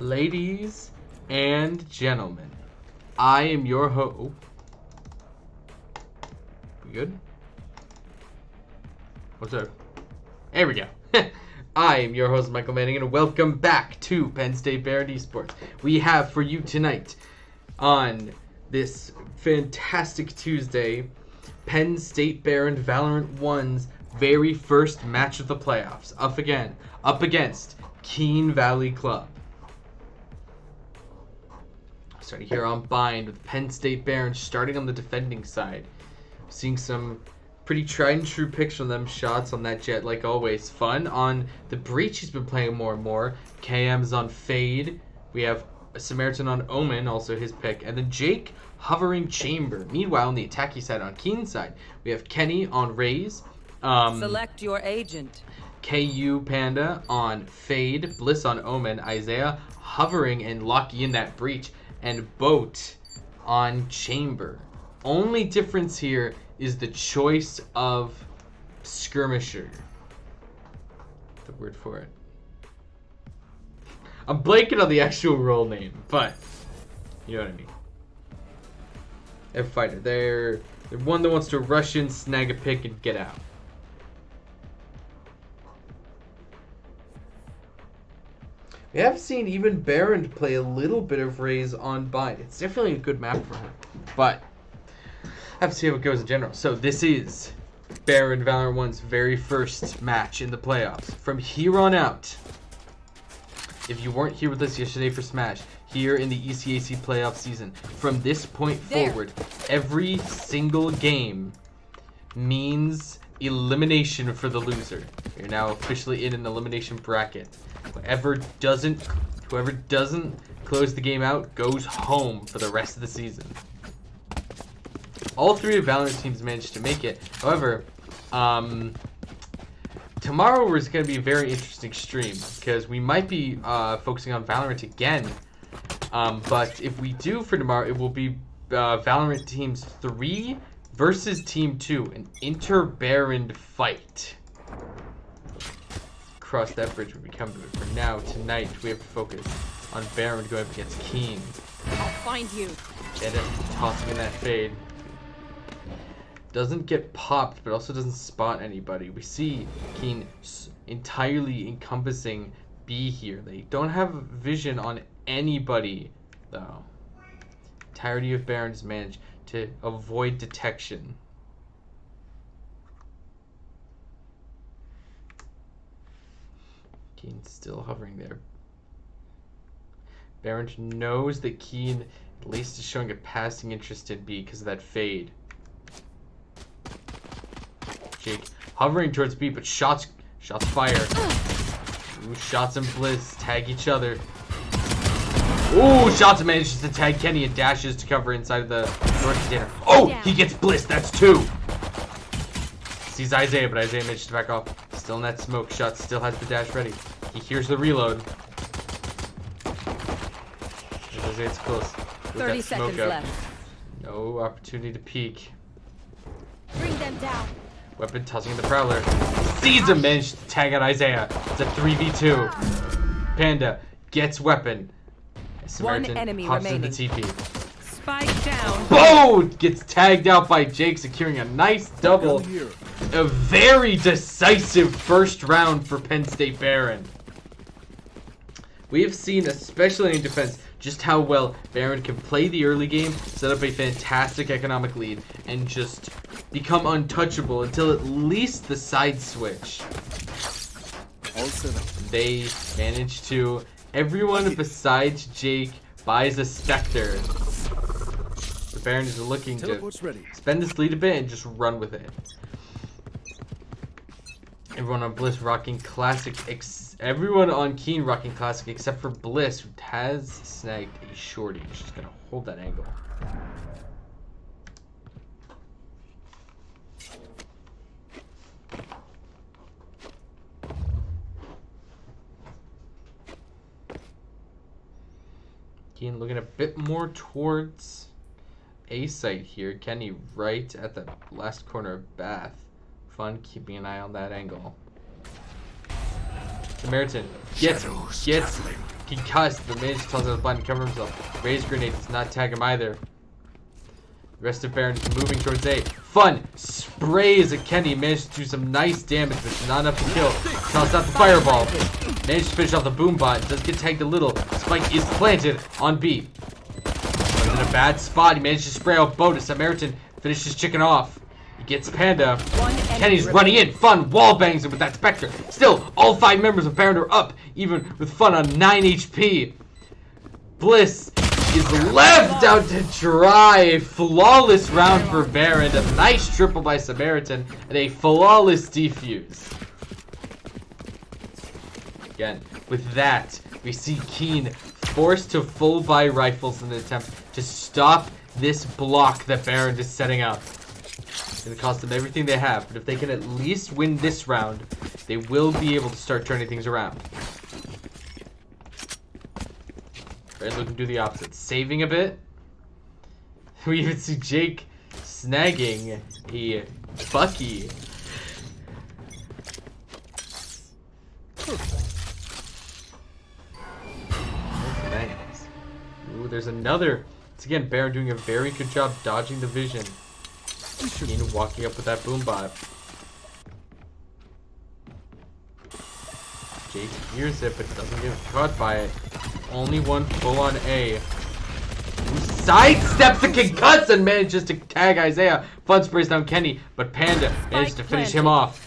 Ladies and gentlemen, I am your host. We good? What's up? There we go. I am your host, Michael Manning, and welcome back to Penn State Behrend Esports. We have for you tonight, on this fantastic Tuesday, Penn State Behrend Valorant 1's very first match of the playoffs. Up against Kean Valley Club. Starting here on Bind with Penn State Behrend starting on the defending side. Seeing some pretty tried and true picks from them. Shots on that jet like always. Fun on the breach, he's been playing more and more. KM's on Fade. We have Samaritan on Omen, also his pick. And then Jake hovering Chamber. Meanwhile, on the attacky side, on Kean's side, we have Kenny on Raze. Select your agent. KU Panda on Fade. Bliss on Omen. Isaiah hovering and locking in that breach. And Boat on Chamber. Only difference here is the choice of skirmisher. The word for it. I'm blanking on the actual role name, but you know what I mean. They're fighter. They're one that wants to rush in, snag a pick, and get out. We have seen even Behrend play a little bit of Raze on Bind. It's definitely a good map for him, but I have to see how it goes in general. So this is Behrend Valorant 1's very first match in the playoffs. From here on out, if you weren't here with us yesterday for Smash, here in the ECAC playoff season, from this point forward, every single game means elimination for the loser. You're now officially in an elimination bracket. Whoever doesn't close the game out goes home for the rest of the season. All three of Valorant teams managed to make it. However, tomorrow is going to be a very interesting stream because we might be focusing on Valorant again. But if we do for tomorrow, it will be Valorant Teams 3 versus Team 2, an inter-Behrend fight. Cross that bridge when we come to it. For now, tonight, we have to focus on Behrend going up against Kean. I'll find you. Get it, tossing in that Fade. Doesn't get popped, but also doesn't spot anybody. We see Kean entirely encompassing B here. They don't have vision on anybody, though. Entirety of Behrend has managed to avoid detection. Kean still hovering there. Behrend knows that Kean at least is showing a passing interest in B because of that Fade. Jake hovering towards B, but shots fire. Ooh, Shots and Bliss tag each other. Ooh, Shots manages to tag Kenny and dashes to cover inside of the door container. Oh, he gets Bliss. That's 2. Sees Isaiah, but Isaiah manages to back off. Still in that smoke. Shots still has the dash ready. He hears the reload. Isaiah's close. 30 seconds left. No opportunity to peek. Bring them down. Weapon tossing in the Prowler. Sees him, managed to tag out Isaiah. It's a 3v2. Panda gets weapon. Samaritan One enemy pops remaining. in the TP. Spike down. Boom! Gets tagged out by Jake, securing a nice double. A very decisive first round for Penn State Behrend. We have seen, especially in defense, just how well Behrend can play the early game, set up a fantastic economic lead, and just become untouchable until at least the side switch. They manage to. Everyone besides Jake buys a Spectre. The Behrend is looking to spend this lead a bit and just run with it. Everyone on Bliss rocking classic. Everyone on Kean rocking classic except for Bliss, who has snagged a shorty. She's gonna hold that angle. Kean looking a bit more towards A site here. Kenny right at the last corner of Bath. Fun keeping an eye on that angle. Samaritan gets concussed, but manages to toss out the blind and cover himself. Ray's grenade does not tag him either. The rest of Behrend is moving towards A. Fun sprays at Kenny, manages to do some nice damage, but not enough to kill. Toss out the fireball. Manages to finish off the boom bot. Does get tagged a little. Spike is planted on B. But in a bad spot, he manages to spray out Bo. Samaritan finishes chicken off. He gets Panda. Kenny's running in. Fun wall bangs him with that Spectre. Still, all 5 members of Behrend are up, even with Fun on 9 HP. Bliss is left out to dry. Flawless round for Behrend. A nice triple by Samaritan and a flawless defuse. Again, with that, we see Kean forced to full buy rifles in an attempt to stop this block that Behrend is setting up. It's going to cost them everything they have, but if they can at least win this round, they will be able to start turning things around. Behrend looking to do the opposite, saving a bit. We even see Jake snagging a Bucky. Nice. Ooh, there's another. It's again Behrend doing a very good job dodging the vision. Kean walking up with that boom bot. Jake hears it but doesn't get caught by it. Only one full on A. Sidesteps the concuss and manages to tag Isaiah. Fun sprays down Kenny, but Panda manages to finish him off.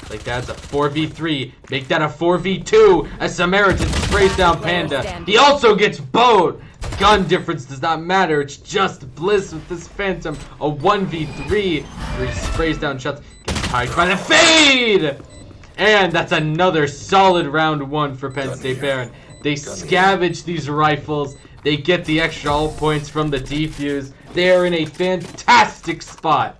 Like that's a 4v3. Make that a 4v2 as Samaritan sprays down Panda. He also gets bowed. Gun difference does not matter. It's just Bliss with this Phantom. A 1v3 where he sprays down shots. Gets tagged by the fade! And that's another solid round 1 for Penn State Behrend. They scavenge these rifles. They get the extra all points from the defuse. They are in a fantastic spot.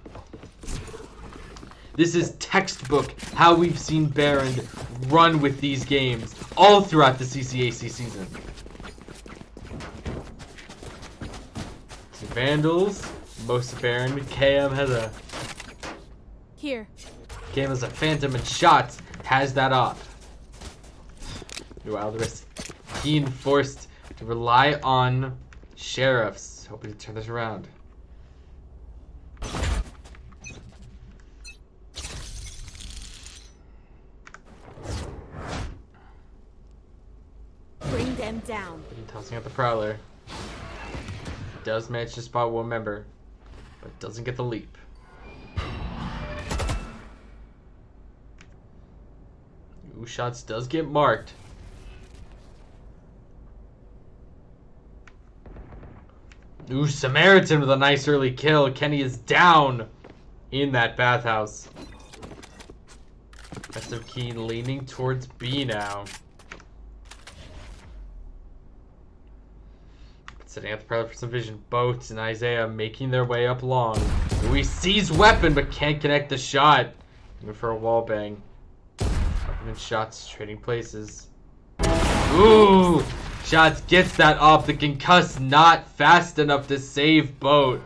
This is textbook how we've seen Behrend run with these games all throughout the CCAC season. So Vandals, most of Behrend. KM has a KM has a Phantom and shots. Has that up. Wow, the rest. Kean forced to rely on sheriffs. Hoping to turn this around. Bring them down. Tossing out the Prowler. Does manage to spot one member, but doesn't get the leap. Ooh, shots does get marked. Ooh, Samaritan with a nice early kill. Kenny is down in that bathhouse. Rest of Kean leaning towards B now. Setting out the Prowler for some vision. Boats and Isaiah making their way up long. We seize weapon but can't connect the shot. Looking for a wall bang. Weapon and shots trading places. Ooh! Shots gets that off. The concuss not fast enough to save Boat.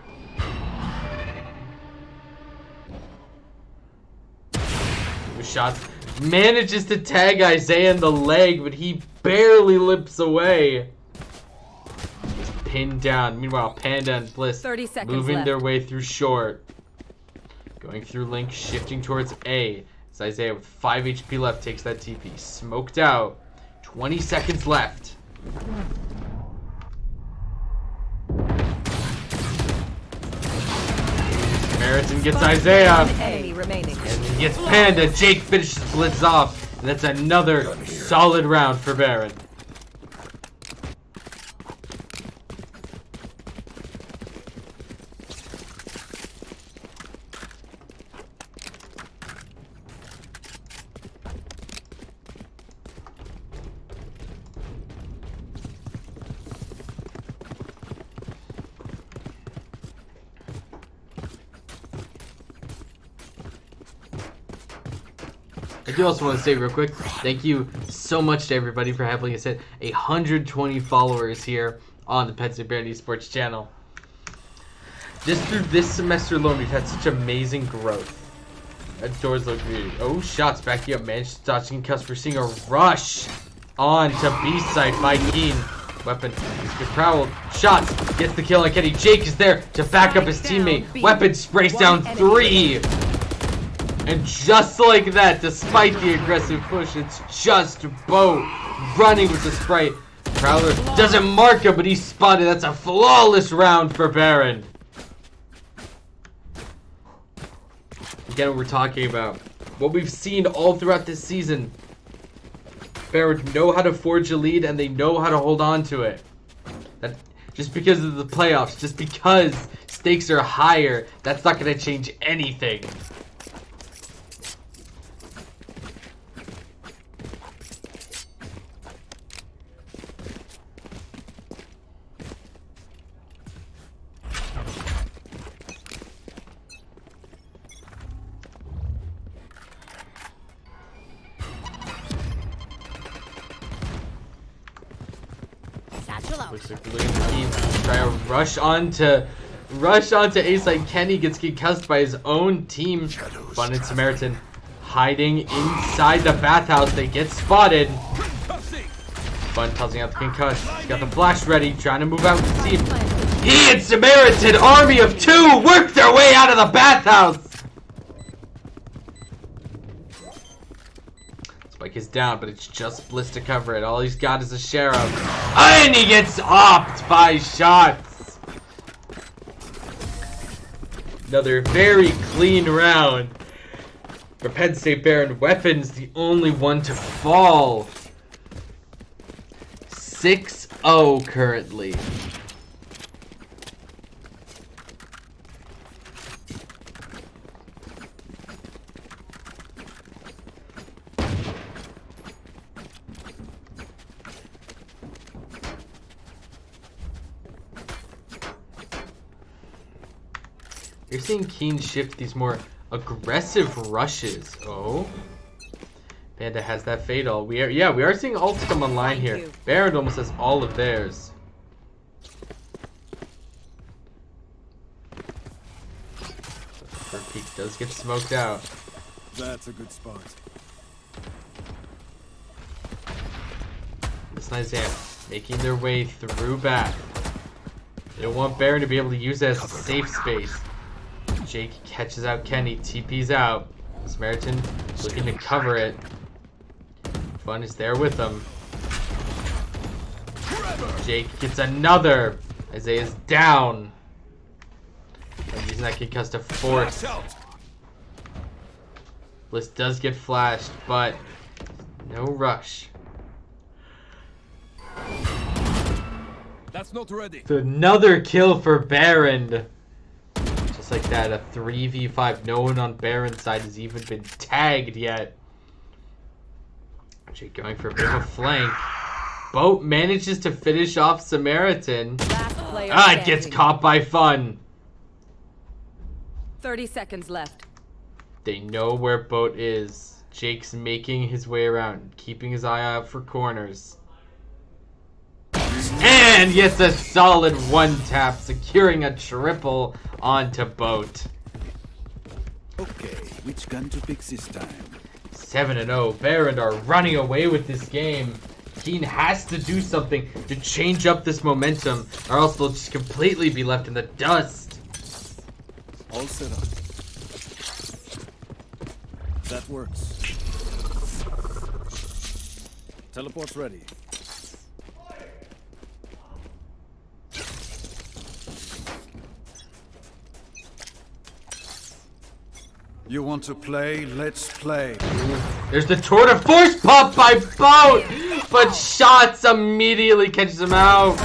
Shots manages to tag Isaiah in the leg, but he barely limps away. He's pinned down. Meanwhile, Panda and Bliss moving their way through short. Going through Link, shifting towards A. As Isaiah with 5 HP left takes that TP. Smoked out. 20 seconds left. Samaritan gets Isaiah. And he gets Panda. Jake finishes Blitz off. And that's another solid round for Behrend. I do also want to say real quick, thank you so much to everybody for helping us hit 120 followers here on the Penn State Behrend Esports channel. Just through this semester alone, we've had such amazing growth. Adores low community. Oh, shots backing up, man. Dodging cuss. We're seeing a rush on to B site by Kean. Weapon gets prowled. Shots. Gets the kill on Kenny. Jake is there to back up his teammate. Weapon sprays down 3. And just like that, despite the aggressive push, it's just Bo running with the spray. Prowler doesn't mark him, but he's spotted. That's a flawless round for Behrend. Again, what we're talking about. What we've seen all throughout this season. Behrend know how to forge a lead, and they know how to hold on to it. That just because of the playoffs, just because stakes are higher, that's not going to change anything. Looks like we're looking at the team try to rush onto A side. Kenny gets concussed by his own team. Fun and Samaritan hiding inside the bathhouse. They get spotted. Fun tossing out the concuss. He's got the flash ready, trying to move out with the team. He and Samaritan, army of 2, work their way out of the bathhouse. Spike is down, but it's just Bliss to cover it. All he's got is a Sheriff. And he gets opped by shots. Another very clean round for Penn State. Behrend. Weapons the only one to fall. 6-0 currently. You're seeing Kean shift these more aggressive rushes. Oh, Panda has that fatal. We are seeing ults come online here. Behrend almost has all of theirs. First peak does get smoked out. That's a good spot. This nice amp making their way through back. They don't want Behrend to be able to use it as a safe space. Jake catches out Kenny, TP's out. Samaritan looking to cover it. Fun is there with him. Jake gets another. Isaiah's down. I'm using that concuss to force. Bliss does get flashed, but no rush. That's not ready. So another kill for Behrend. Just like that, a 3v5. No one on Behrend's side has even been tagged yet. Jake going for a bit of a flank. Boat manages to finish off Samaritan. It gets caught by Fun. 30 seconds left. They know where Boat is. Jake's making his way around, keeping his eye out for corners. And gets a solid one tap, securing a triple onto Boat. Okay, which gun to pick this time? 7-0. Behrend are running away with this game. Kean has to do something to change up this momentum, or else they'll just completely be left in the dust. All set up. That works. Teleport's ready. You want to play? Let's play. There's the tour de force pop by Boat, but shots immediately catches him out.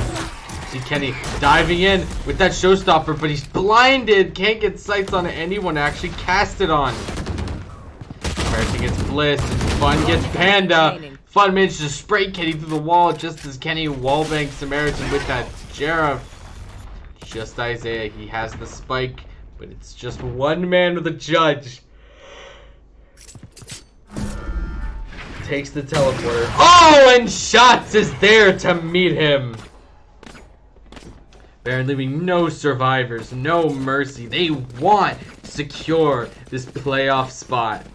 See Kenny diving in with that showstopper, but he's blinded. Can't get sights on anyone to actually cast it on. Mercy gets Bliss, and Fun gets Panda. Fun manages to spray Kenny through the wall just as Kenny wallbangs Samaritan with that Sheriff. Just Isaiah, he has the spike. But it's just one man with a judge. Takes the teleporter. Oh, and Shots is there to meet him. Behrend leaving no survivors, no mercy. They want to secure this playoff spot.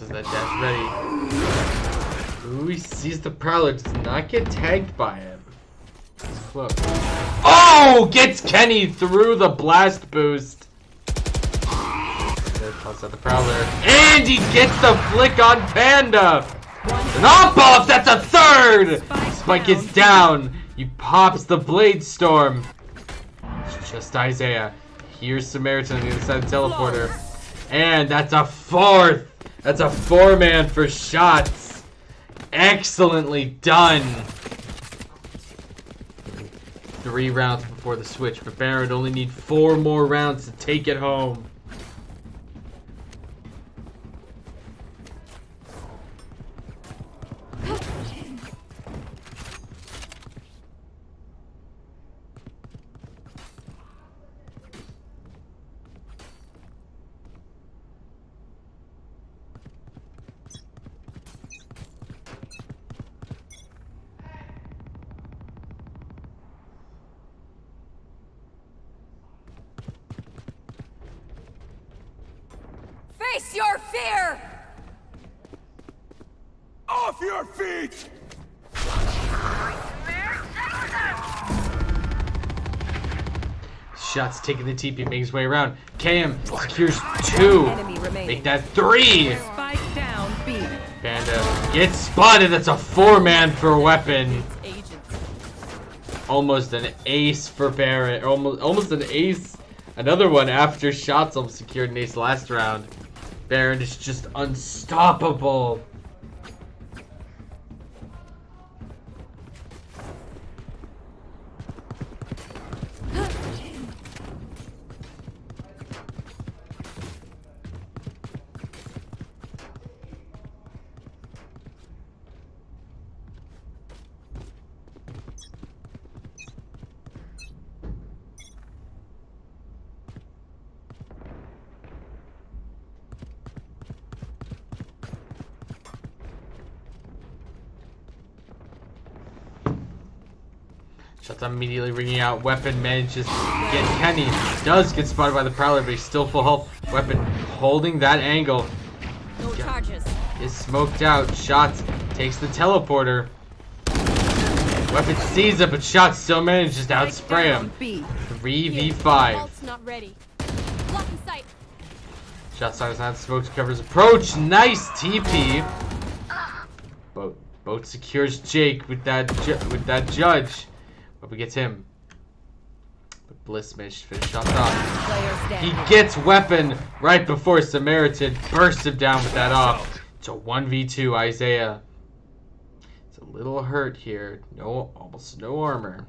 Has that dash ready. Ooh, he sees the Prowler. Does not get tagged by him. It's close. Oh! Gets Kenny through the blast boost. There, toss out the Prowler. And he gets the flick on Panda! An off-off! That's a third! Spike gets down. He pops the Blade Storm. It's just Isaiah. Here's Samaritan on the other side of the teleporter. And that's a fourth! That's a 4-man for shots. Excellently done. 3 rounds before the switch, but Behrend only need 4 more rounds to take it home. Face your fear! Off your feet! Shots taking the TP, making his way around. KM secures 2. Make that 3. Spike down, B. Panda gets spotted. That's a 4-man for weapon. Almost an ace for Barrett. Almost an ace. Another one after shots almost secured an ace last round. Behrend is just unstoppable. Shots immediately ringing out. Weapon manages to get Kenny. Does get spotted by the Prowler, but he's still full health. Weapon holding that angle. No charges. Is smoked out. Shots takes the teleporter. Weapon sees it, but Shots still manages to outspray him. 3v5. Ult's not ready. Blocking sight. Shots starts out. Smokes covers approach. Nice TP. Boat secures Jake with that judge. But we gets him. But Bliss managed to finish shots off. He gets weapon right before Samaritan bursts him down with that off. It's a 1v2 Isaiah. It's a little hurt here. No, almost no armor.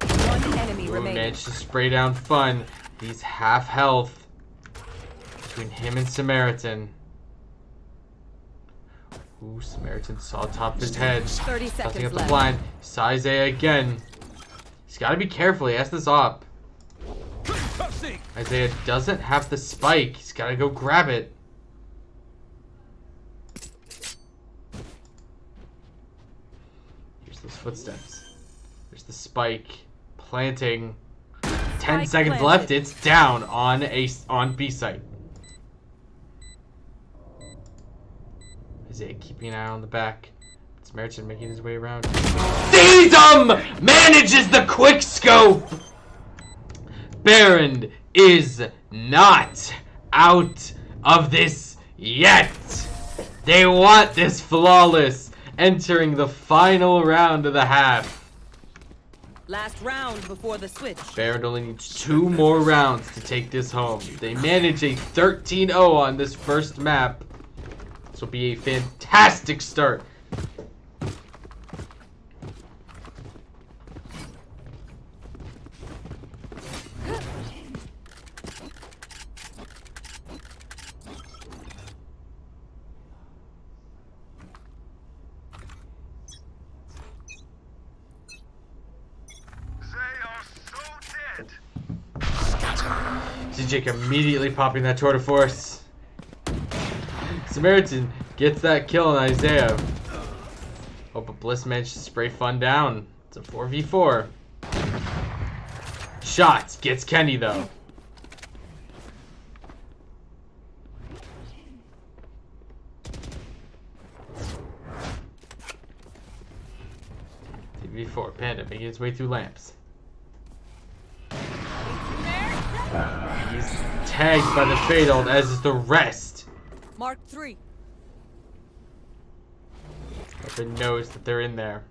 One enemy remaining. Managed to spray down Fun. He's half health between him and Samaritan. Ooh, Samaritan saw top of his head. 30 seconds Busting up the left. blind. Saw Isaiah again. He's got to be careful. He has this op. Isaiah doesn't have the spike. He's got to go grab it. Here's those footsteps. There's the spike. Planting. 10 seconds planted. left. It's down on B site. Isaiah keeping an eye on the back. Samaritan making his way around. Sees him! Manages the quick scope! Behrend is not out of this yet. They want this flawless. Entering the final round of the half. Last round before the switch. Behrend only needs 2 more rounds to take this home. They manage a 13-0 on this first map. This will be a fantastic start. Jake immediately popping that tour de force. Samaritan gets that kill on Isaiah. Oh, but Bliss managed to spray Fun down. It's a 4v4. Shots gets Kenny though. 3v4. Panda making his way through lamps. He's tagged by the fatal, as is the rest. Mark 3. Weapon knows that they're in there.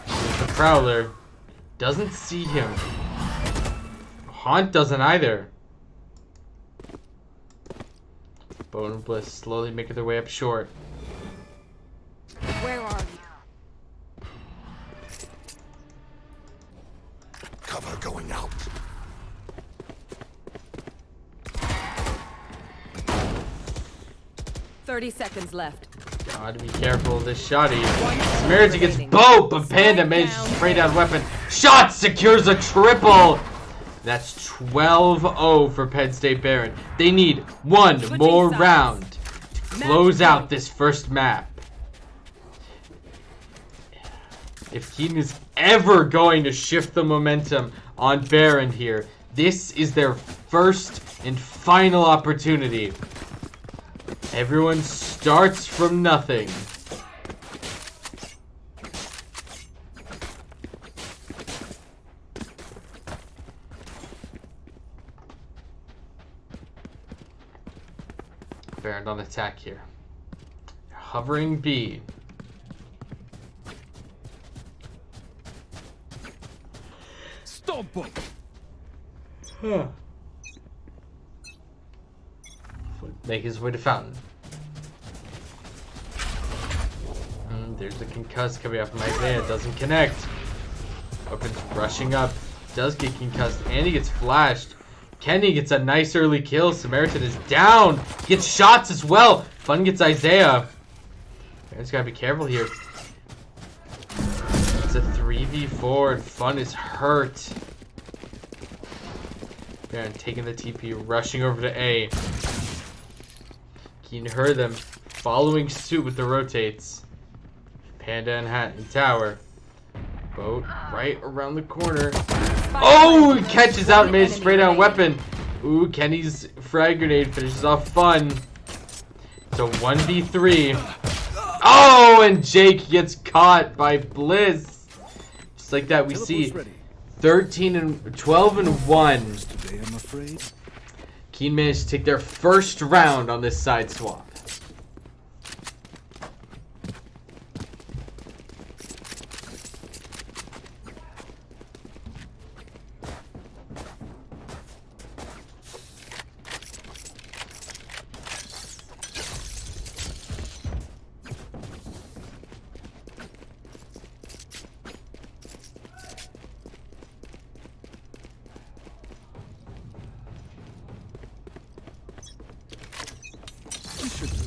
The Prowler doesn't see him. Haunt doesn't either. Bone and Bliss slowly making their way up short. Where are you? Cover going out. "30 seconds left. Gotta be careful of this shotty. One Samaritan gets remaining. both, but Panda Strike manages to down. spray down weapon. Shot secures a triple. That's 12-0 for Penn State Behrend. They need one Switching more sides. round to close Match out point. this first map. If Kean is ever going to shift the momentum on Behrend here, this is their first and final opportunity. Everyone starts from nothing. Behrend on attack here. Hovering B. Stop him. Huh. Make his way to Fountain. There's the concuss coming up from Isaiah. Doesn't connect. Open's rushing up. Does get concussed. And he gets flashed. Kenny gets a nice early kill. Samaritan is down. Gets shots as well. Fun gets Isaiah. Just gotta be careful here. It's a 3v4 and Fun is hurt. Behrend taking the TP, rushing over to A. Kean heard them following suit with the rotates. Panda and Hat in tower. Boat right around the corner. Oh, he catches out and made a spray down weapon. Ooh, Kenny's frag grenade finishes off Fun. It's a 1v3. Oh, and Jake gets caught by Bliss. Just like that, we see 12 and 1. Today, I'm afraid. Kean managed to take their first round on this side swap. We should do.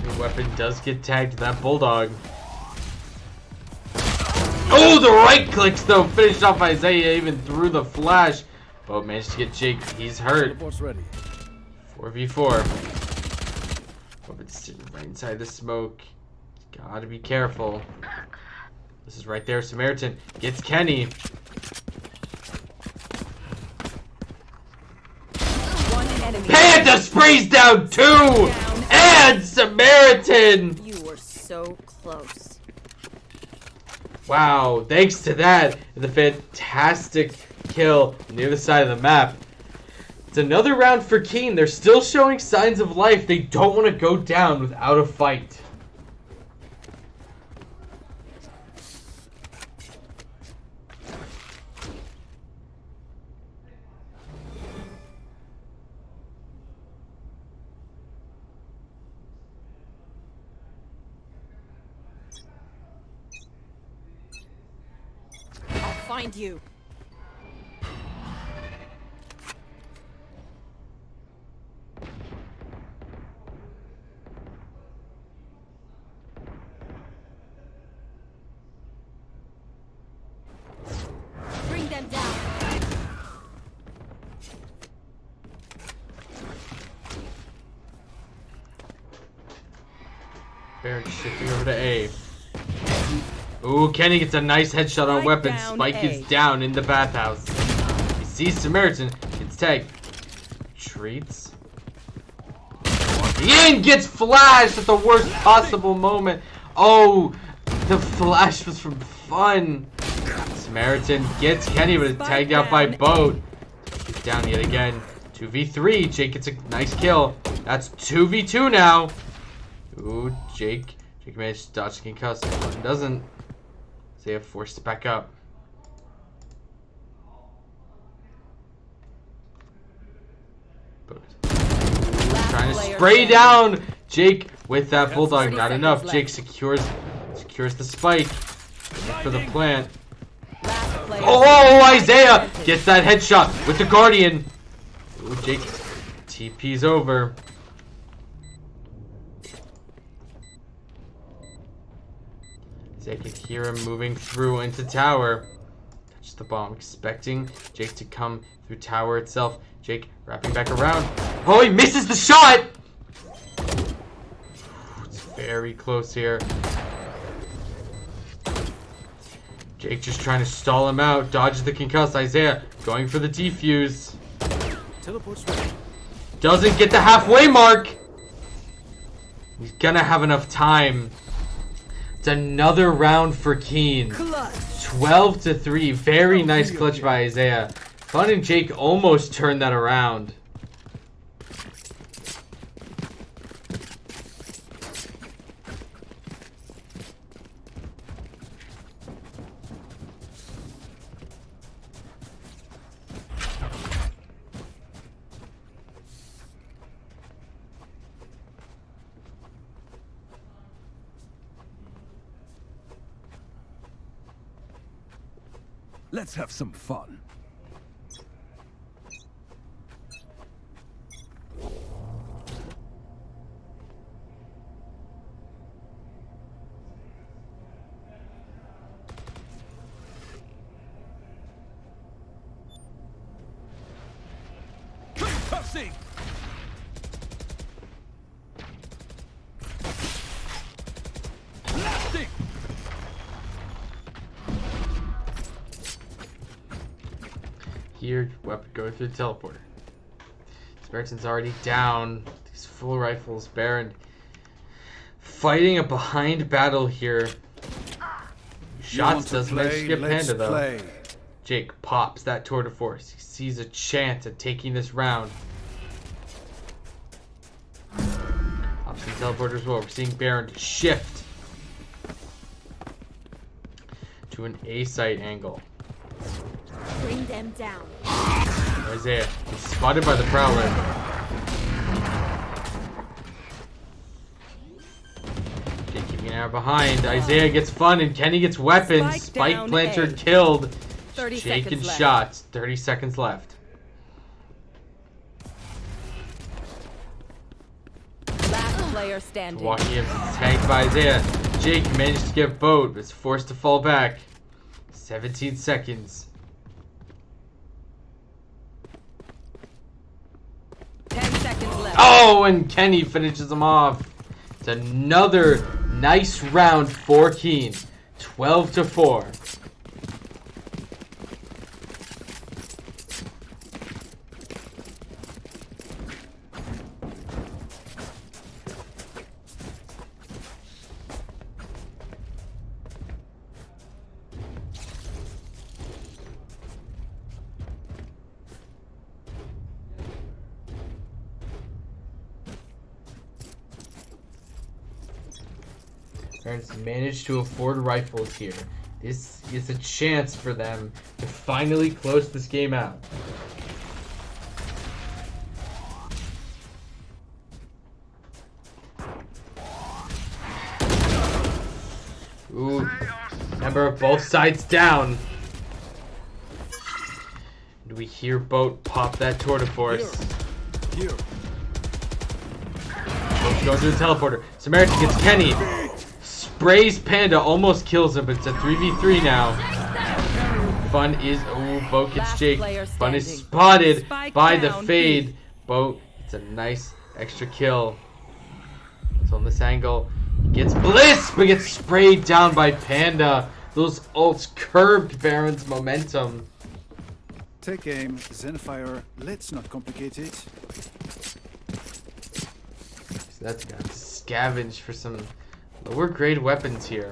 The weapon does get tagged to that Bulldog. Oh, the right clicks though finished off Isaiah even through the flash. Oh, managed to get Jake. He's hurt. Teleport's ready. 4v4. Weapon's sitting right inside the smoke. Gotta be careful. This is right there. Samaritan gets Kenny. One enemy. Panda sprays down 2! And Samaritan! You were so close. Wow, thanks to that, the fantastic kill near the side of the map. It's another round for Kean. They're still showing signs of life. They don't want to go down without a fight. I'll find you. Bring them down. Behrend shifting over to A. Ooh, Kenny gets a nice headshot on Spike weapon. down Spike A. is down in the bathhouse. He sees Samaritan. Gets tagged. Retreats. Walking in, gets flashed at the worst possible moment. Oh, the flash was from fun. Samaritan gets Kenny, but it's tagged out by Boat. He's down yet again. 2v3. Jake gets a nice kill. That's 2v2 now. Ooh, Jake. Jake managed to dodge the concuss. But doesn't. They have forced it back up. Boat. Trying to spray down Jake with that bulldog. Not enough. Jake secures the spike for the plant. Oh, Isaiah gets that headshot with the Guardian. Ooh, Jake TP's over. They can hear him moving through into tower. Touch the bomb, expecting Jake to come through tower itself. Jake wrapping back around. Oh, he misses the shot! It's very close here. Jake just trying to stall him out. Dodges the concuss. Isaiah going for the defuse. Doesn't get the halfway mark. He's gonna have enough time. It's another round for Kean. 12-3. Very nice clutch by Isaiah. Fun and Jake almost turned that around. Let's have some fun. Concussing! Blasting! Here, weapon going through the teleporter. Samaritan's already down. These full rifles. Behrend fighting a behind battle here. Shots doesn't manage to get Panda though. Jake pops that tour de force. He sees a chance at taking this round. Pops the teleporter as well. We're seeing Behrend shift to an A site angle. Bring them down. Isaiah is spotted by the Prowler. Jake keeping an eye behind. Isaiah gets fun and Kenny gets weapons. Spike planter killed. 30 Jake and seconds left. shots. 30 seconds left. Last player standing. Walking in, tagged by Isaiah. Jake managed to get Boat, but is forced to fall back. 17 seconds. 10 seconds left. Oh, and Kenny finishes him off. It's another nice round for Kean. 12-4. Parents managed to afford rifles here. This is a chance for them to finally close this game out. Ooh. Remember, both sides down. Do we hear Boat pop that tour de force? Here. Boat's going through the teleporter. Samaritan gets Kenny. Sprays Panda, almost kills him, but it's a 3v3 now. Fun is... Oh, Boat gets Jake. Fun is spotted by the fade. Boat, it's a nice extra kill. It's on this angle. Gets bliss, but gets sprayed down by Panda. Those ults curbed Behrend's momentum. Take aim, Zenfire. Let's not complicate it. So that's gonna have to scavenge for some lower grade weapons here.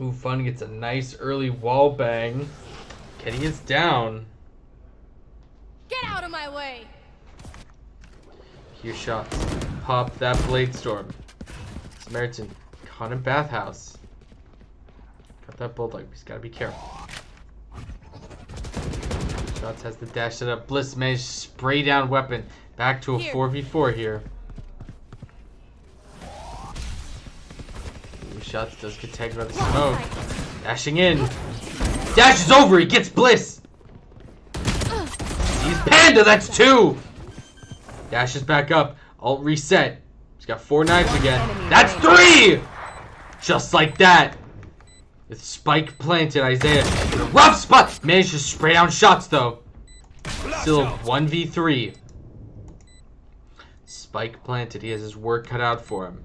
Ooh, Fun gets a nice early wall bang. Kenny is down. Get out of my way! Here shots. Pop that Blade Storm. Samaritan caught in bathhouse. Got that Bulldog. He's gotta be careful. Shots has the dash set up. Bliss managed to spray down weapon. Back to a 4v4 here. Shots does get tagged by the smoke. Dashing in. Dashes over. He gets Bliss. He's Panda. That's 2. Dashes back up. Alt reset. He's got 4 knives again. That's 3. Just like that. With spike planted, Isaiah in a rough spot. Managed to spray down shots though. Still 1v3. Spike planted. He has his work cut out for him.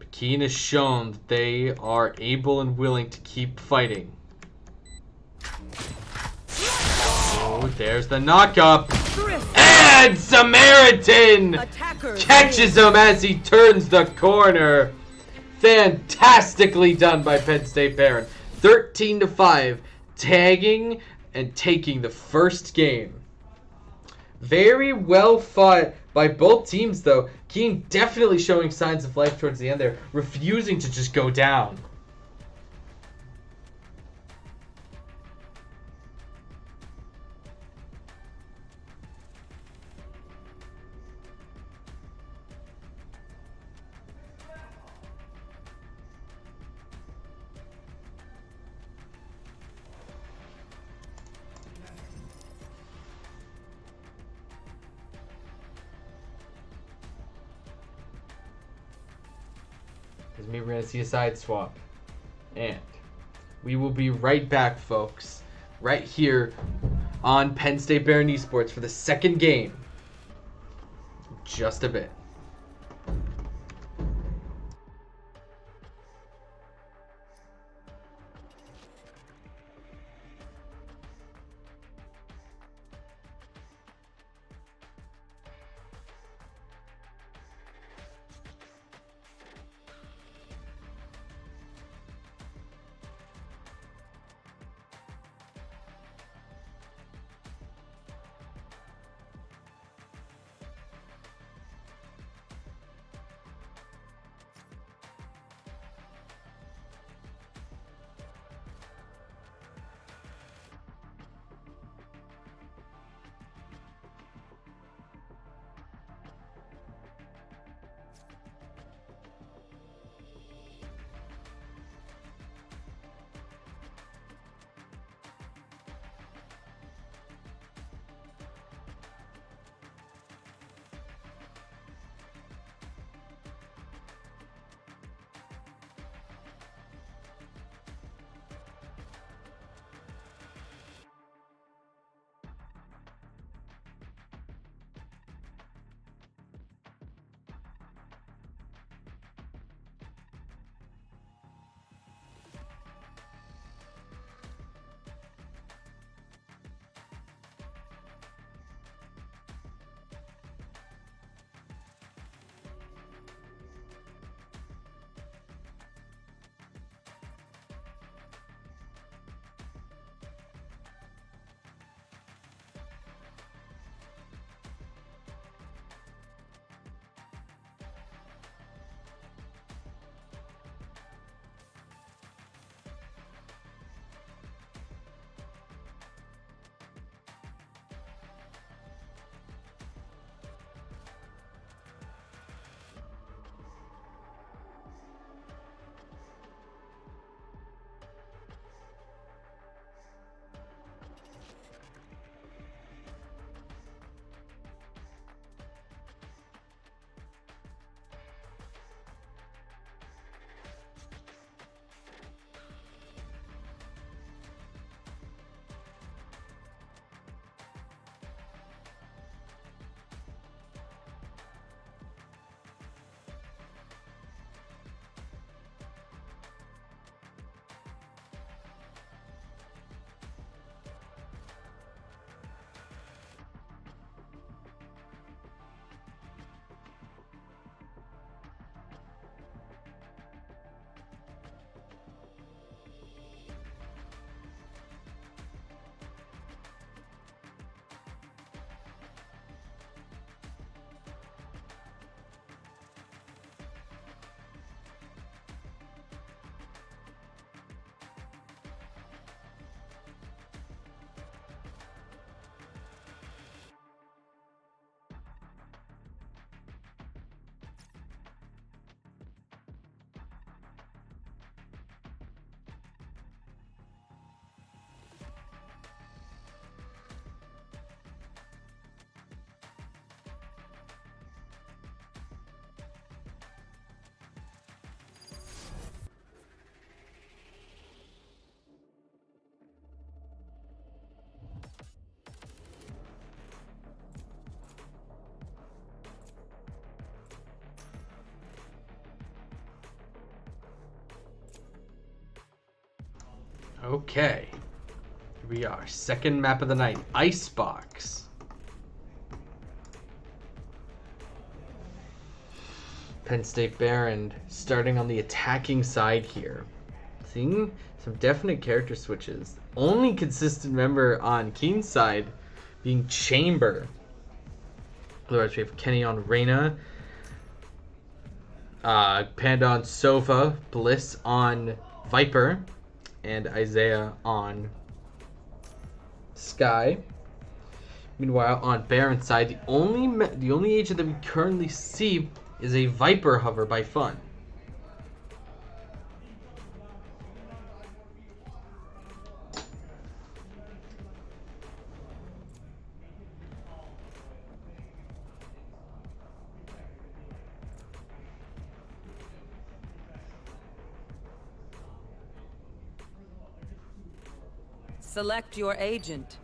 Kean has shown that they are able and willing to keep fighting. Oh, there's the knock-up. And Samaritan catches him as he turns the corner. Fantastically done by Penn State Behrend. 13-5, tagging and taking the first game. Very well fought by both teams, though. Kean definitely showing signs of life towards the end there, refusing to just go down. Because maybe we're going to see a side swap. And we will be right back, folks. Right here on Penn State Behrend Esports for the second game. Just a bit. Okay. Here we are. Second map of the night. Icebox. Penn State Behrend starting on the attacking side here. Seeing some definite character switches. Only consistent member on Kean's side being Chamber. Otherwise we have Kenny on Reyna. Panda on Sofa. Bliss on Viper. And Isaiah on Sky. Meanwhile, on Behrend's side, the only agent that we currently see is a Viper hover by Fun. Select your agent.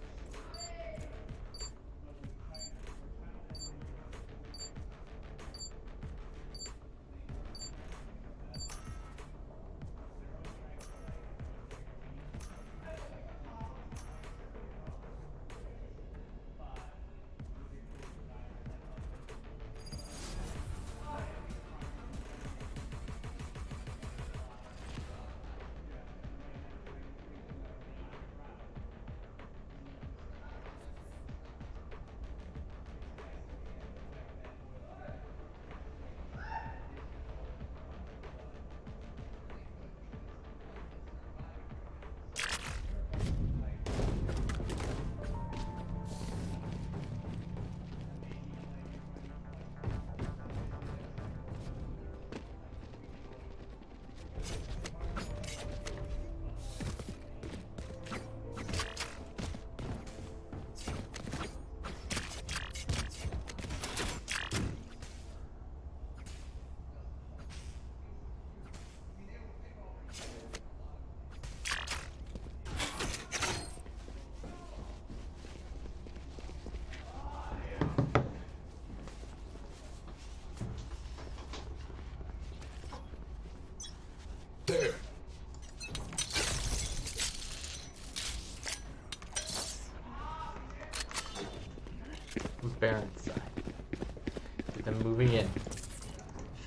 Behrend's side. Get them moving in.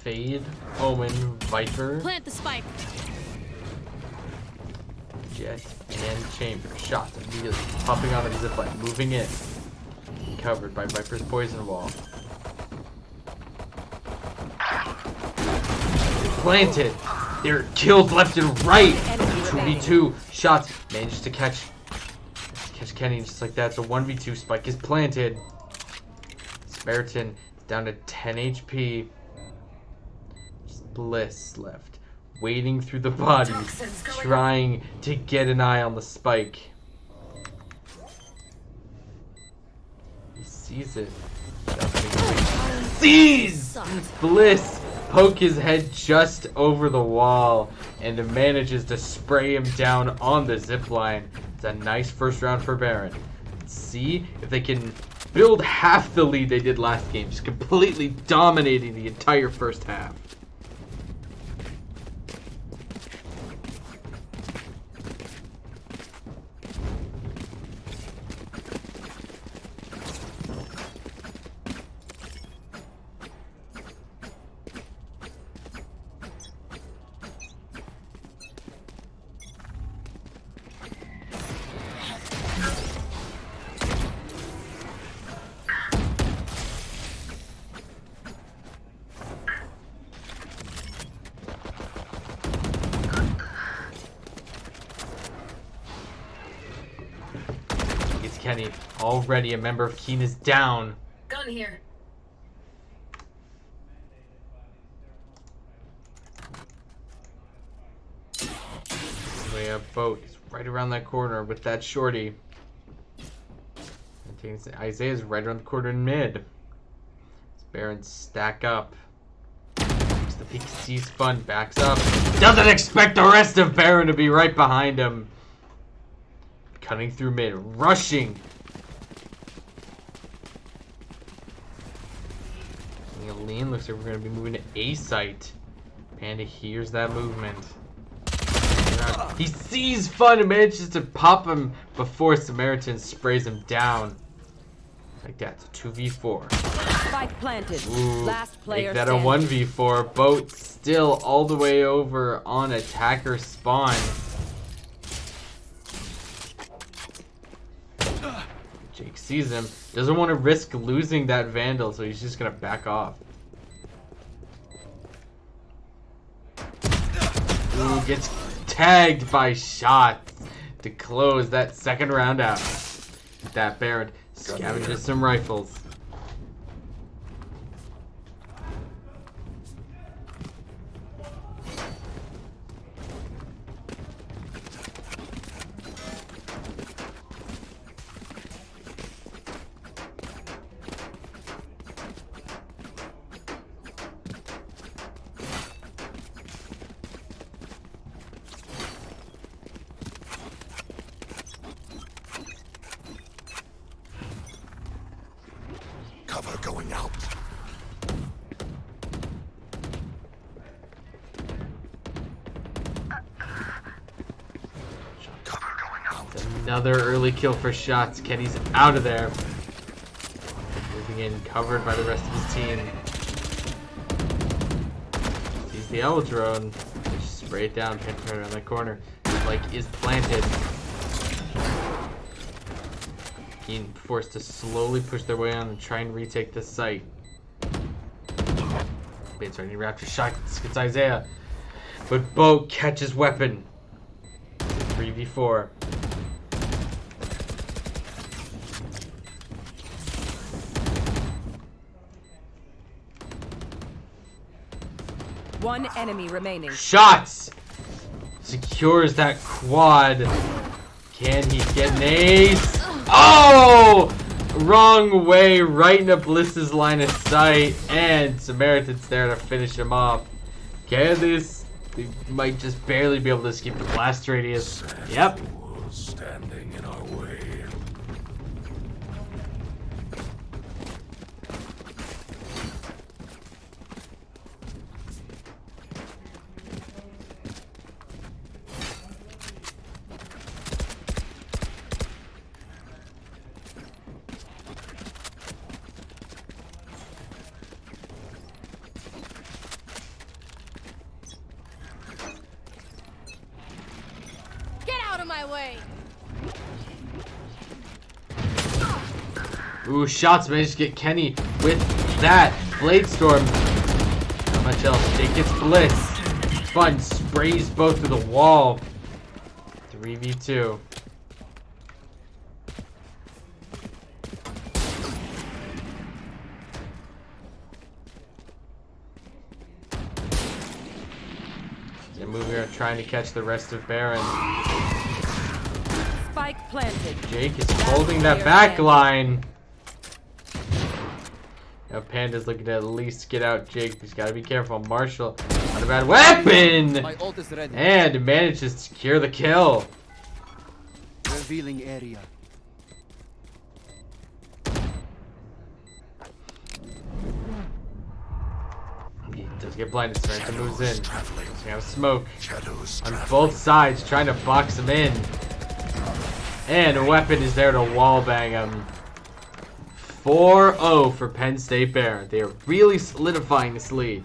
Fade, Omen, Viper, Plant the spike. Jet, and Chamber. Shot immediately. Popping on a zipline. Moving in. Covered by Viper's poison wall. Planted. They're killed left and right. 2v2 shots. Managed to catch Kenny just like that. So 1v2 spike is planted. Samaritan is down to 10 HP. Just Bliss left. Wading through the bodies. Trying to get an eye on the spike. He sees it. Sees! Bliss poke his head just over the wall and manages to spray him down on the zipline. It's a nice first round for Behrend. Let's see if they can build half the lead they did last game, just completely dominating the entire first half. Kenny, already a member of Kean, is down. Gun here. We have boat. He's right around that corner with that shorty. Isaiah's right around the corner in mid. Behrend stack up. The peak sees Fun, backs up. Doesn't expect the rest of Behrend to be right behind him. Cutting through mid, rushing. Lean looks like we're going to be moving to A site. Panda hears that movement. around. He sees Fun and manages to pop him before Samaritan sprays him down. Like that. 2v4. Spike planted. Ooh, Last player make that standing. a 1v4. Boat still all the way over on attacker spawn. Jake sees him. Doesn't want to risk losing that Vandal, so he's just going to back off. Ooh, gets tagged by shots to close that second round out. That Behrend scavenges some rifles. Cover going out. Cover going out. Another early kill for shots. Kenny's out of there. Moving in, covered by the rest of his team. Sees the L drone. Just spray it down, Penn right around that corner. Like is planted. Kean forced to slowly push their way on and try and retake this site. Bait's ready to rapture shot. Gets Isaiah. But Bo catches weapon. 3v4. One enemy remaining. Shots! Secures that quad. Can he get an ace? Oh! Wrong way, right into Bliss's line of sight. And Samaritan's there to finish him off. Can this? They might just barely be able to escape the blast radius. Yep. Standing in our way. Get out of my way! Ooh, shots managed to get Kenny with that Blade Storm. Not much else. Jake gets Bliss. Fun sprays both to the wall. 3v2. They're moving around trying to catch the rest of Behrend. Spike planted. Jake is holding that back line. Now Panda's looking to at least get out Jake. He's got to be careful. Marshall on a bad weapon. My ult is ready. And manages to secure the kill. Revealing area. He does get blinded. Samaritan moves in. Traveling. So we have smoke Shadows on traveling. both sides trying to box him in. And a weapon is there to wallbang him. 4-0 for Penn State Behrend. They are really solidifying this lead.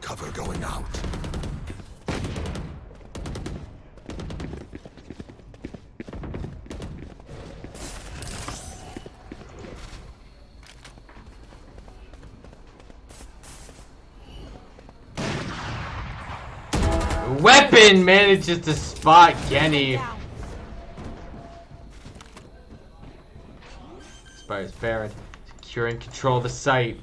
Cover going out. Weapon manages to spot Kenny. Inspires Behrend. Securing control of the site.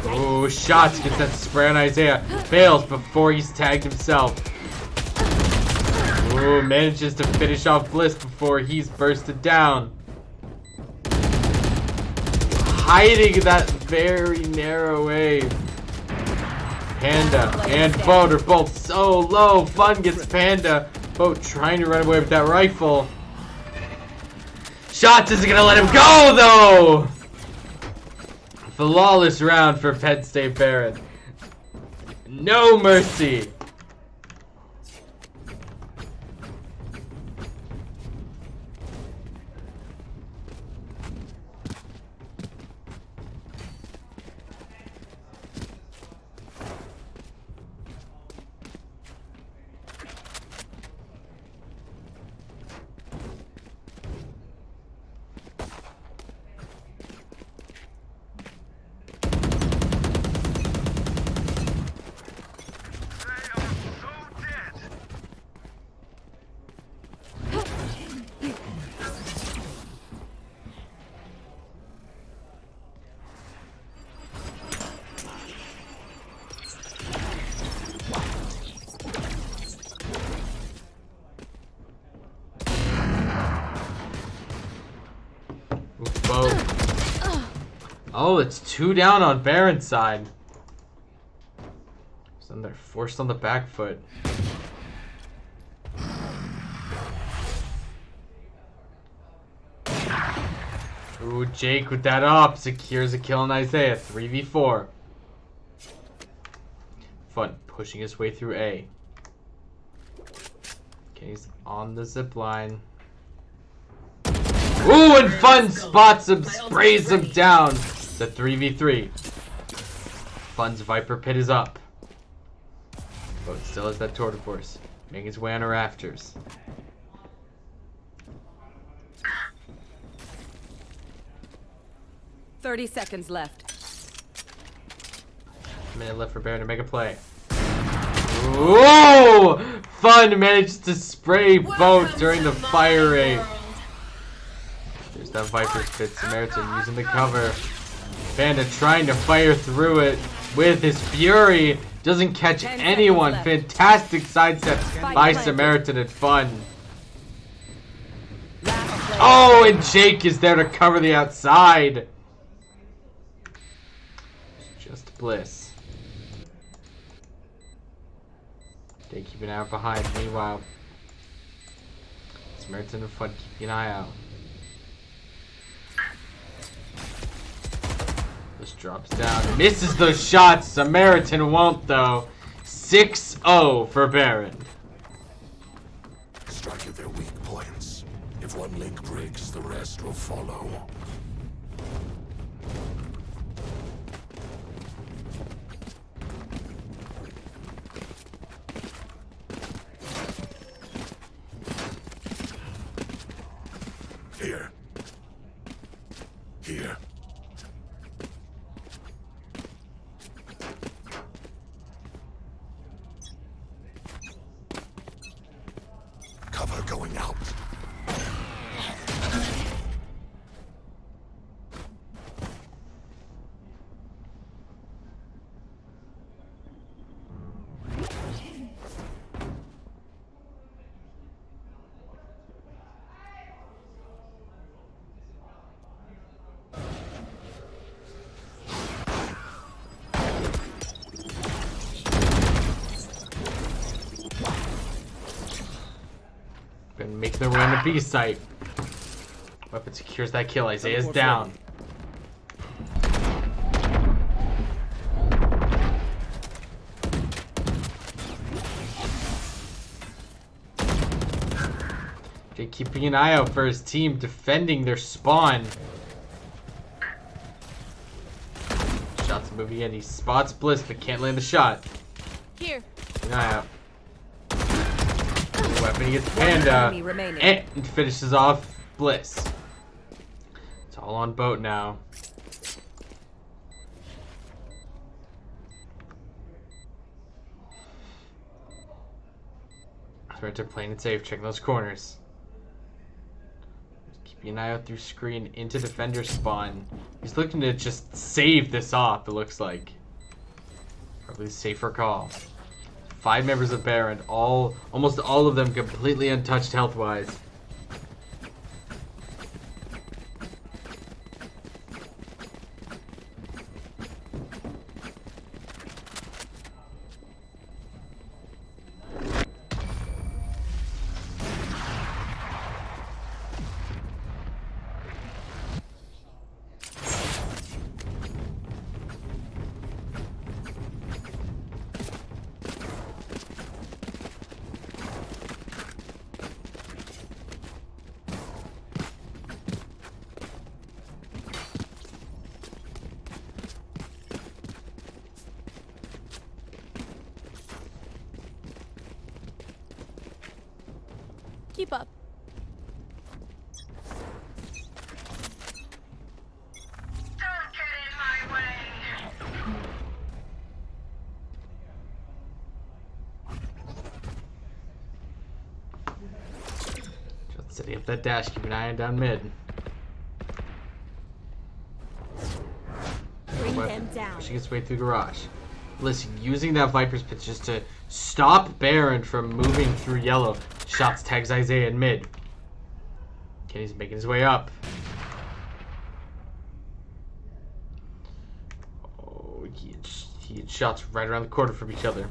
Oh, shots. Gets that spray on Isaiah. Fails before he's tagged himself. Ooh, manages to finish off Bliss before he's bursted down. Hiding that very narrow wave. Panda and Boat are both so low. Fun gets Panda. Boat trying to run away with that rifle. Shots isn't gonna let him go though! Flawless round for Penn State Behrend. No mercy. Oh, it's 2 down on Behrend's side. So they're forced on the back foot. Ooh, Jake with that up secures a kill on Isaiah. 3v4. Fun pushing his way through A. Okay, he's on the zip line. Ooh, and Fun spots him, sprays him down. It's a 3v3. Fun's Viper Pit is up. But still has that tour de force. Making his way on the rafters. "30 seconds left. Minute left for Behrend to make a play. Whoa! Fun managed to spray both during the fire rate. There's that Viper's Pit. Samaritan using the cover. Panda trying to fire through it with his fury. Doesn't catch anyone. Fantastic sidestep by Samaritan and Fun. Oh, and Jake is there to cover the outside. Just Bliss. They keep an eye out behind. Meanwhile, Samaritan and Fun keeping an eye out. This drops down. Misses those shots. Samaritan won't though. 6-0 for Behrend. Strike at their weak points. If one link breaks, the rest will follow. Here. Here. Cover going out. Been making their way on the B site. Weapon secures that kill. Isaiah's down. Jake keeping an eye out for his team, defending their spawn. Shots moving in. He spots Bliss, but can't land the shot. Here. Keep an eye out. Weapon gets Panda and finishes off Bliss. It's all on Boat now. They're playing it safe, checking those corners. Keeping an eye out through screen into defender spawn. He's looking to just save this off, it looks like. Probably a safer call. 5 members of Behrend, almost all of them completely untouched health-wise. Keep up. Just setting up that dash, keep an eye on down mid. Bring them down. Pushing its way through garage. Listen, using that Viper's pitch just to stop Behrend from moving through yellow. Shots tags Isaiah in mid. Kenny's making his way up. Oh, he had shots right around the corner from each other.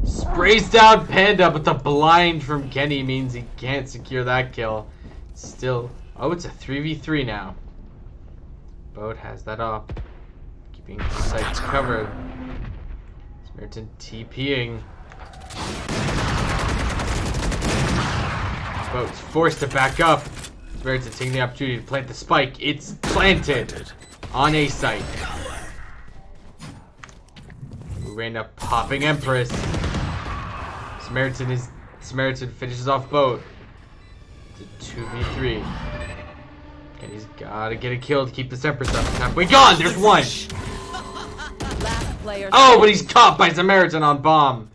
Sprays down Panda, but the blind from Kenny means he can't secure that kill. Still, oh, it's a 3v3 now. Boat has that up. Keeping sights covered. Samaritan TPing. Boat's forced to back up. Samaritan taking the opportunity to plant the spike. It's planted on A site. Miranda popping Empress. Samaritan finishes off Boat. It's a 2v3. And he's gotta get a kill to keep this Empress up. Halfway gone! There's one! Last player. Oh, but he's caught by Samaritan on bomb.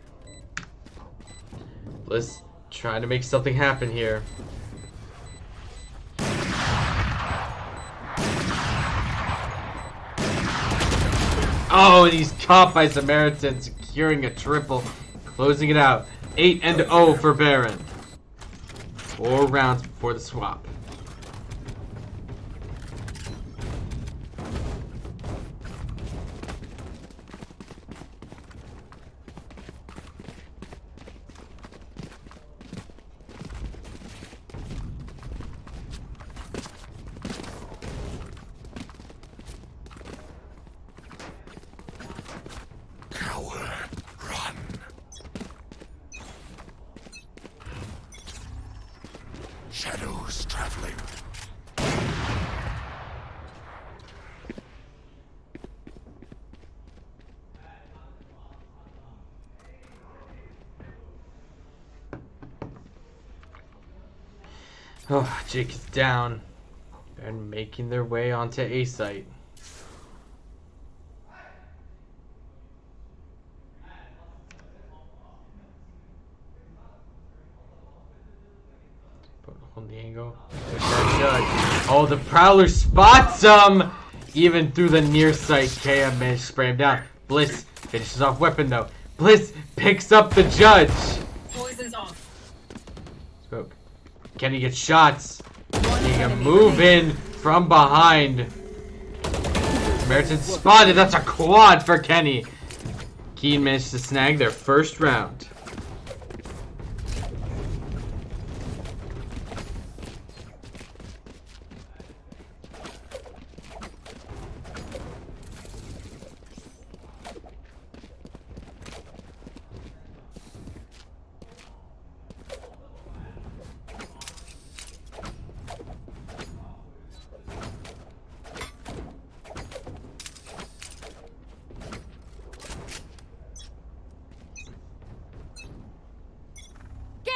Bliss trying to make something happen here. Oh, and he's caught by Samaritan, securing a triple, closing it out. 8-0 for Behrend. 4 rounds before the swap. Shadows traveling. Oh, Jake is down. They're making their way onto A site. On the angle. There's that judge. Oh, the Prowler spots him! Even through the near sight, KM managed to spray him down. Bliss finishes off weapon though. Bliss picks up the judge. Poison's off. Smoke. Kenny gets shots. Getting a move in from behind. Samaritan spotted. That's a quad for Kenny. Kean managed to snag their first round.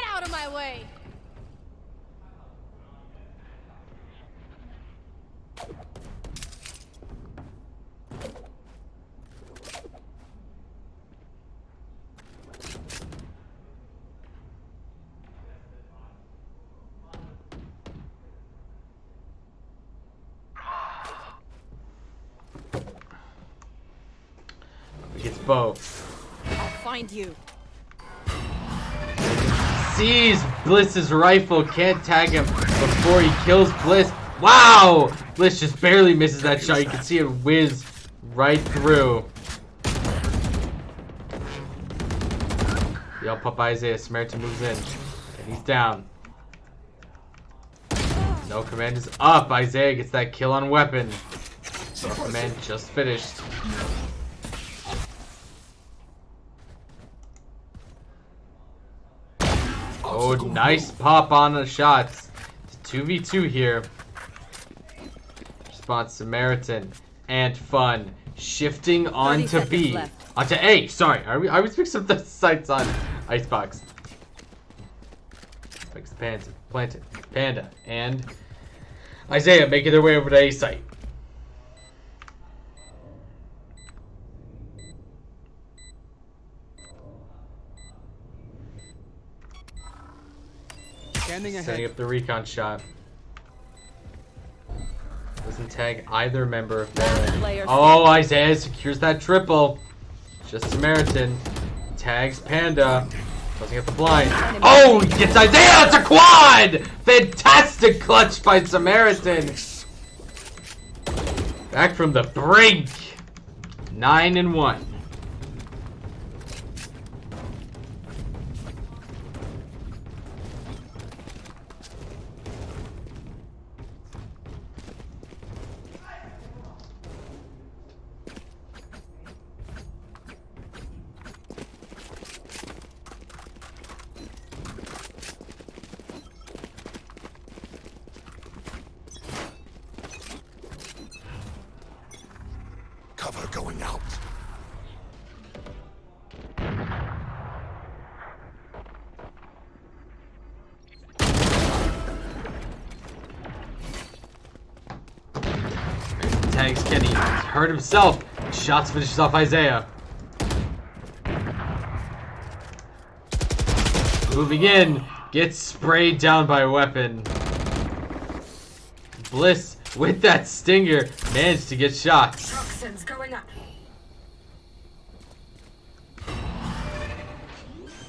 Out of my way. bow. I'll find you. Sees Bliss's rifle, can't tag him before he kills Bliss. Wow! Bliss just barely misses that shot. You can see it whiz right through. Yell pop Isaiah. Samaritan moves in. And he's down. No command is up. Isaiah gets that kill on weapon. No command just finished. Oh, nice pop on the shots. It's 2v2 here. Response Samaritan and Fun. Shifting onto B. Onto A. Sorry, I was mixing up the sights on Icebox. Fix the pants. Planted. Panda. And Isaiah making their way over to A site. Scanning ahead. Setting up the recon shot. Doesn't tag either member of Behrend. Oh, Isaiah secures that triple. Just Samaritan. Tags Panda. Closing up the blind. Oh, he gets Isaiah! It's a quad! Fantastic clutch by Samaritan. Back from the brink. 9-1. Cover going out. Tags Kenny. He's hurt himself. Shots finishes off Isaiah. Moving in. Gets sprayed down by a weapon. Bliss with that stinger managed to get shots. Toxins going up.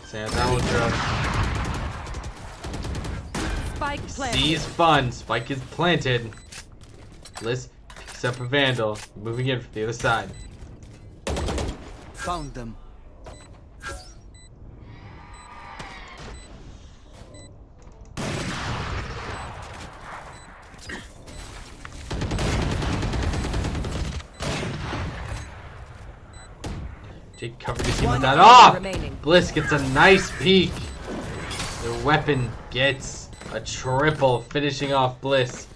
Sam, that will drop. Spike planted. Sees Fun. Spike is planted. Bliss picks up a Vandal. Moving in from the other side. Found them. Jake covered his team with that off. Bliss gets a nice peek. The weapon gets a triple, finishing off Bliss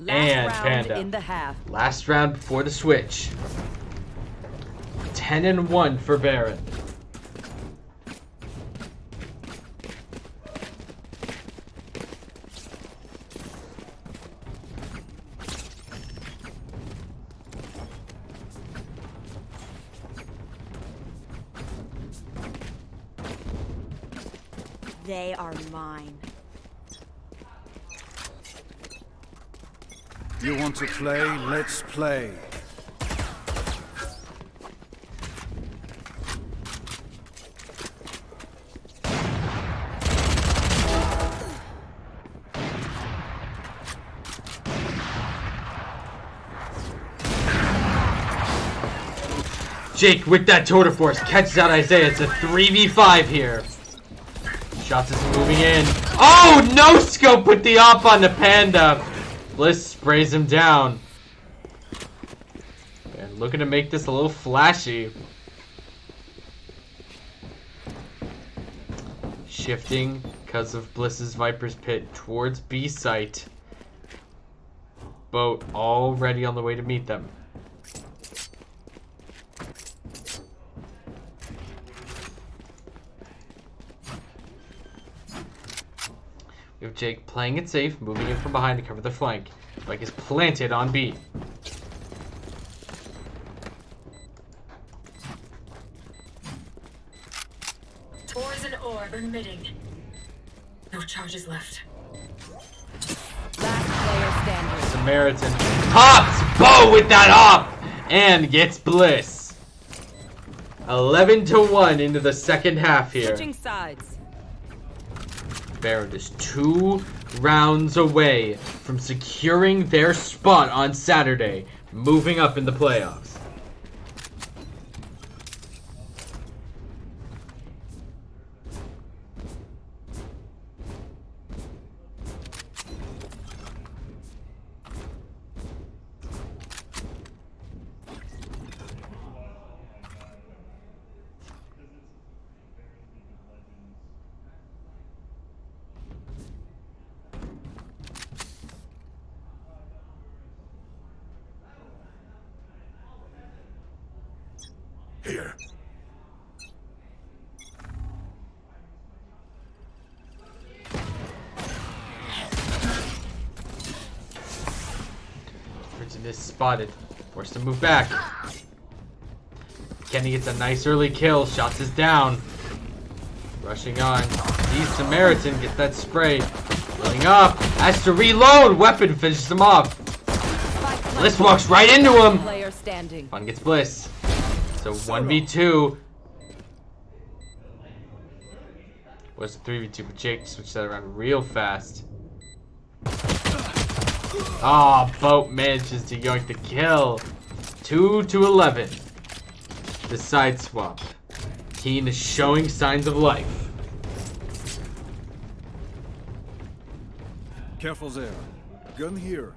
and Panda. In the half. Last round before the switch. 10-1 for Behrend. They are mine. You want to play? Let's play. Jake with that total force catches out Isaiah. It's a 3v5 here. Shots is moving in. Oh, no scope with the op on the Panda. Bliss sprays him down. And looking to make this a little flashy. Shifting because of Bliss's Viper's Pit towards B site. Boat already on the way to meet them. We have Jake playing it safe, moving in from behind to cover the flank. Spike is planted on B. Poison orb emitting. No charges left. Last player standing. Samaritan pops Bo with that op and gets Bliss. 11-1 into the second half here. Switching sides. Behrend is 2 rounds away from securing their spot on Saturday, moving up in the playoffs. Here. Richardson is spotted. Forced to move back. Kenny gets a nice early kill. Shots is down. Rushing on. Sees Samaritan. Gets that spray. Pulling up. Has to reload. Weapon finishes him off. Bliss walks right into him. Player standing. Fun gets Bliss. So 1v2. Was a 3v2, but Jake switched that around real fast. Ah, Boat manages to yoink the kill. 2-11. The side swap. Kean is showing signs of life. Careful there. Gun here.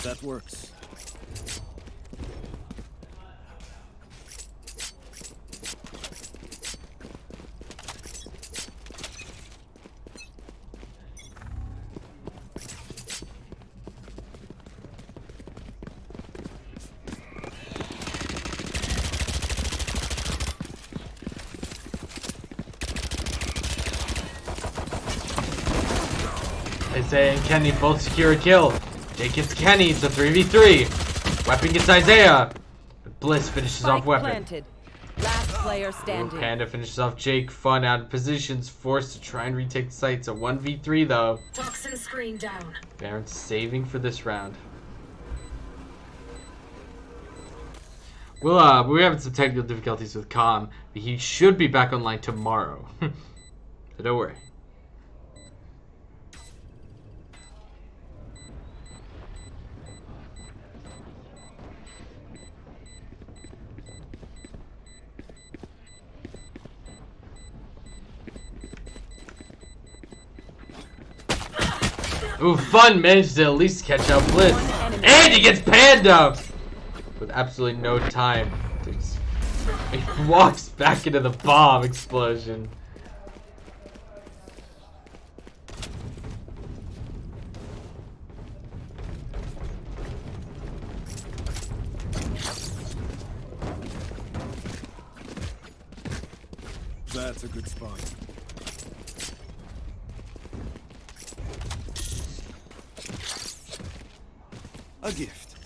That works. Isaiah and Kenny both secure a kill. Jake gets Kenny, it's a 3v3. Weapon gets Isaiah. But Bliss finishes off Weapon. Planted. Last player standing. Panda finishes off Jake. Fun out of positions, forced to try and retake the site. It's a 1v3 though. Toxin screen down. Behrend saving for this round. Well, we're having some technical difficulties with Kean, but he should be back online tomorrow. So don't worry. Ooh, Fun managed to at least catch out Bliss. And he gets Panda! With absolutely no time. He walks back into the bomb explosion. That's a good spot. A gift.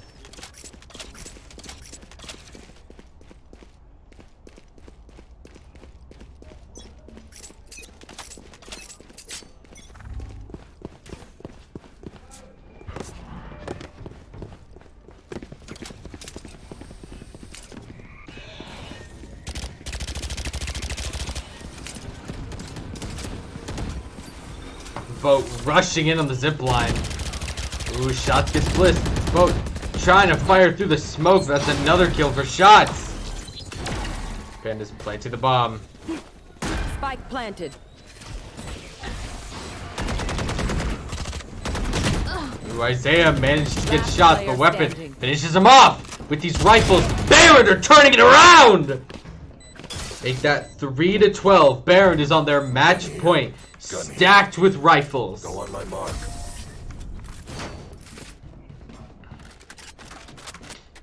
Boat rushing in on the zip line. Ooh, shots gets Bliss. Boat trying to fire through the smoke. That's another kill for shots. Panda's planting the bomb. Spike planted. Ooh, Isaiah managed to get shots, but Weapon finishes him off with these rifles. Behrend are turning it around. Make that 3-12. Behrend is on their match point, stacked with rifles. Go on my mark.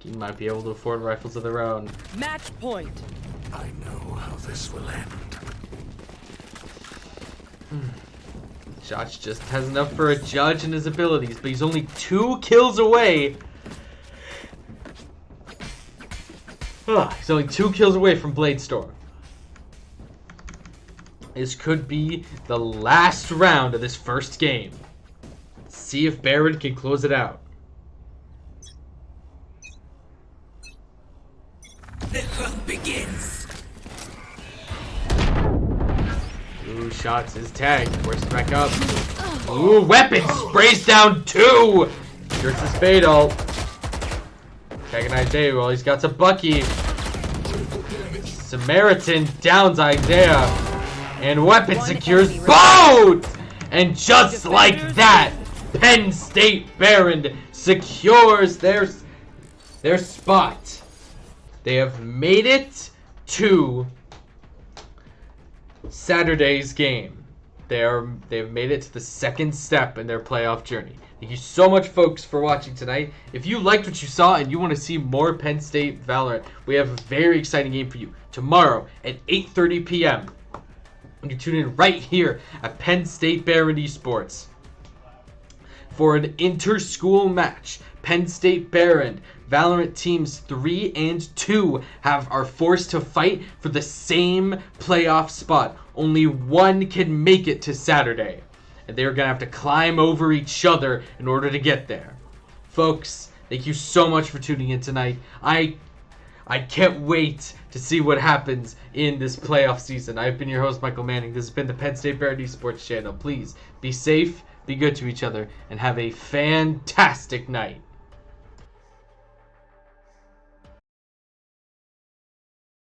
You might be able to afford rifles of their own. Match point. I know how this will end. Josh just has enough for a judge and his abilities, but he's only 2 kills away. He's only 2 kills away from Blade Storm. This could be the last round of this first game. See if Behrend can close it out. The hunt begins. Ooh, shots is tagged. Forces back up. Ooh, weapon sprays down 2. Here's the spade ult. Tagging Isaiah. Well, he's got some Bucky. Samaritan downs Isaiah. And weapon secures both! And just like that, Penn State Behrend secures their spot. They have made it to Saturday's game. They've made it to the second step in their playoff journey. Thank you so much, folks, for watching tonight. If you liked what you saw and you want to see more Penn State Valorant, we have a very exciting game for you tomorrow at 8:30 p.m. You can tune in right here at Penn State Behrend Esports for an inter-school match. Penn State Behrend Valorant teams 3 and 2 are forced to fight for the same playoff spot. Only one can make it to Saturday, and they're gonna have to climb over each other in order to get there. Folks, thank you so much for tuning in tonight. I can't wait to see what happens in this playoff season. I've been your host, Michael Manning. This has been the Penn State Behrend Esports channel. Please be safe, be good to each other, and have a fantastic night.